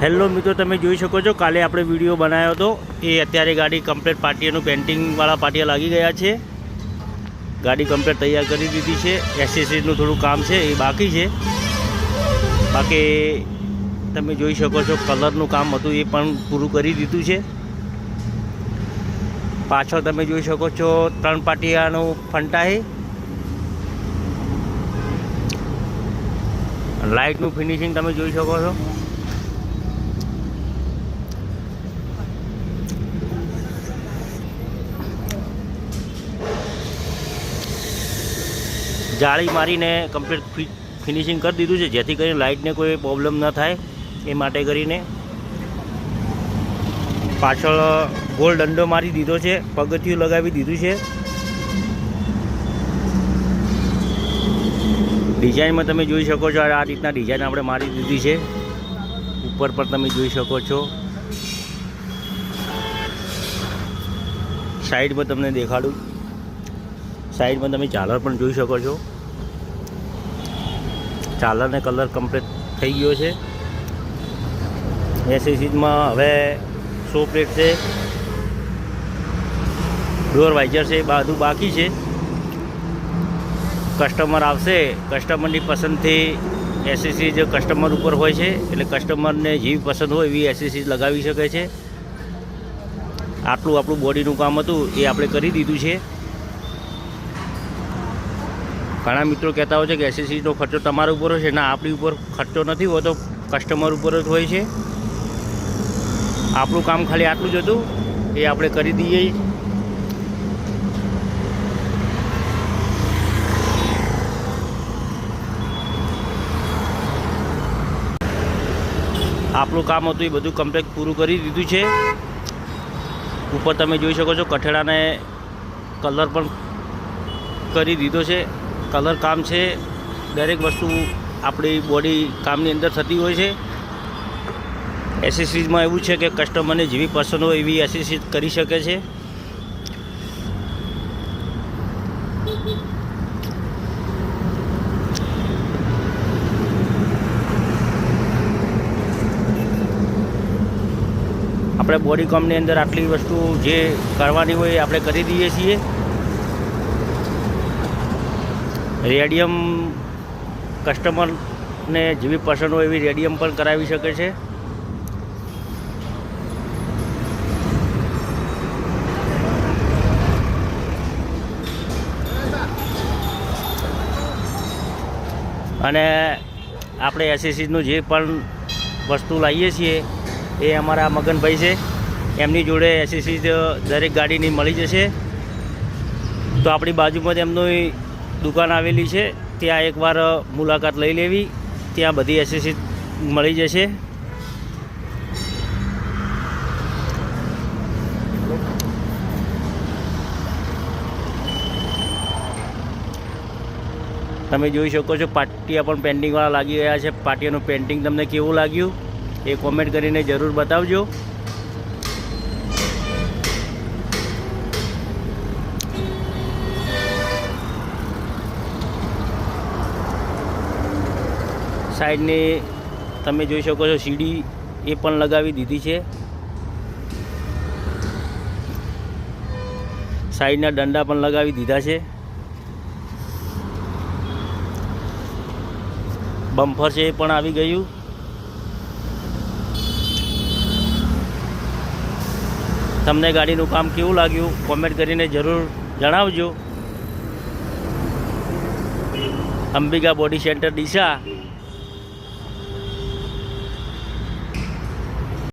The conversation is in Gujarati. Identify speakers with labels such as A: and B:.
A: હેલો મિત્રો, તમે જોઈ શકો છો કાલે આપણે વિડીયો બનાવ્યો હતો એ અત્યારે ગાડી કમ્પ્લીટ પાટિયાનું પેન્ટિંગવાળા પાટિયા લાગી ગયા છે. ગાડી કમ્પ્લીટ તૈયાર કરી દીધી છે. એસેસરીઝનું થોડું કામ છે એ બાકી છે. બાકી તમે જોઈ શકો છો કલરનું કામ હતું એ પણ પૂરું કરી દીધું છે. પાછળ તમે જોઈ શકો છો 3 પાટિયાનું ફંટા છે. લાઇટનું ફિનિશિંગ તમે જોઈ શકો છો. જાળી મારીને કમ્પ્લીટ ફિનિશિંગ કરી દીધું છે, જેથી કરીને લાઇટને કોઈ પ્રોબ્લેમ ન થાય એ માટે કરીને. પાછળ ગોળ દંડો મારી દીધો છે, પગથિયું લગાવી દીધું છે. ડિઝાઇનમાં તમે જોઈ શકો છો આ રીતના ડિઝાઇન આપણે મારી દીધી છે. ઉપર પર તમે જોઈ શકો છો. સાઈડમાં તમને દેખાડું, સાઈડમાં તમે ઝાલર પણ જોઈ શકો છો. ઝાલરને કલર કમ્પ્લીટ થઈ ગયો છે. એસએસસીમાં હવે શો પ્લેટ છે, ડોર વાઇઝર છે, બધું બાકી છે. કસ્ટમર આવશે, કસ્ટમરની પસંદથી એસએસસી જે કસ્ટમર ઉપર હોય છે, એટલે કસ્ટમરને જેવી પસંદ હોય એવી એસએસસી લગાવી શકે છે. આટલું આપણું બોડીનું કામ હતું એ આપણે કરી દીધું છે. ઘણા મિત્રો કહેતા હોય છે કે એસએસસીનો ખર્ચો તમારા ઉપર હોય છે. ના, આપણી ઉપર ખર્ચો નથી હોતો, કસ્ટમર ઉપર જ હોય છે. આપણું કામ ખાલી આટલું જ હતું, એ આપણે કરી દઈએ. આપણું કામ હતું એ બધું કમ્પ્લીટ પૂરું કરી દીધું છે. ઉપર તમે જોઈ શકો છો કઠેડાને કલર પણ કરી દીધો છે. કલર કામ છે. દરેક વસ્તુ આપણી બોડી કામની અંદર થતી હોય છે. એસેસરીઝમાં એવું છે કે કસ્ટમરને જેવી પસંદ હોય એવી એસેસરીઝ કરી શકે છે. આપણે બોડી કામની અંદર આટલી વસ્તુ જે કરવાની હોય એ આપણે કરી દઈએ છીએ. રેડિયમ કસ્ટમરને જેવી પસંદ હોય એવી રેડિયમ પણ કરાવી શકે છે. અને આપણે એસએસસીનું જે પણ વસ્તુ લાવીએ છીએ એ અમારા મગનભાઈ છે, એમની જોડે એસએસસી દરેક ગાડીની મળી જશે. તો આપણી બાજુમાં જ એમની દુકાન આવેલી છે, ત્યાં એકવાર મુલાકાત લઈ લેવી. ત્યાં બધી એસએસસી મળી જશે. તમે જોઈ શકો છો પાટિયા પણ પેન્ટિંગવાળા લાગી ગયા છે. પાટિયાનું પેન્ટિંગ તમને કેવું લાગ્યું એ કોમેન્ટ કરીને જરૂર બતાવજો. સાઈડની તમે જોઈ શકો છો સીડી એ પણ લગાવી દીધી છે. સાઈડના દંડા પણ લગાવી દીધા છે. બમ્પર છે એ પણ આવી ગયું. તમને ગાડીનું કામ કેવું લાગ્યું કોમેન્ટ કરીને જરૂર જણાવજો. Ambika body centre Deesa